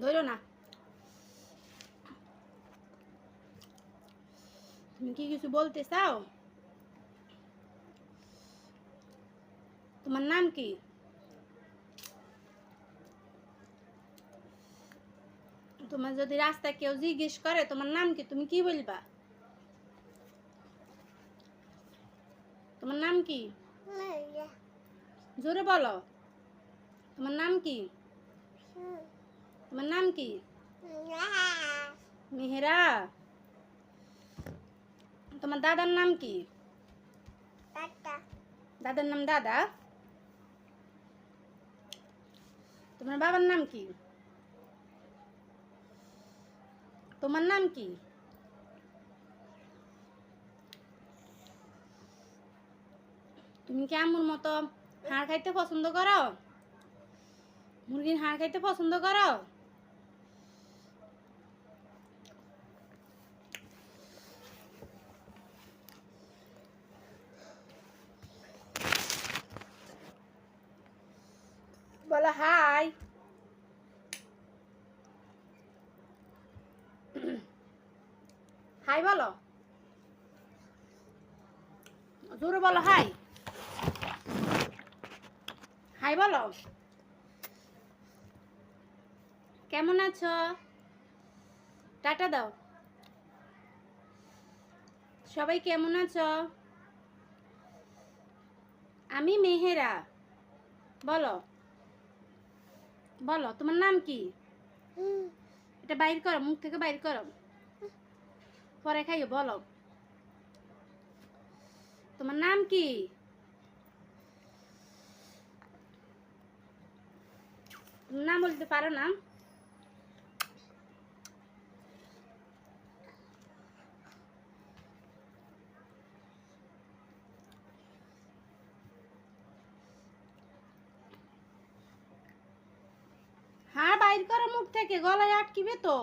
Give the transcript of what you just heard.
ধরো না। তুমি কি কিছু বলতে চাও? তোমার নাম কি? তোমার যদি রাস্তায় কেউ জিজ্ঞেস করে তোমার নাম কি, তুমি কি বলবা? তোমার নাম কি? জোরে বলো। তোমার নাম কি? তোমার নাম কি? মেহেরা। তোমার দাদার নাম কি? দাদার নাম দাদা। তোমার বাবার নাম কি? তোমার নাম কি? তুমি কি আম্মুর মতো হাড় খাইতে পছন্দ করো? মুরগির হাড় খাইতে পছন্দ করো? বলো হাই। হাই বলো, জোরে বলো হাই। হাই বলো। কেমন আছো? টাটা দাও। সবাই কেমন আছো? আমি মেহেরা। বলো বলো তোমার নাম কি? এটা বাইর করো, মুখ থেকে বাইর করো, পরে খাইও। বলো তোমার নাম কি? নাম বলতে পারো না? হ্যাঁ বাইর করো মুখ থেকে, গলায় আটকিবে তো।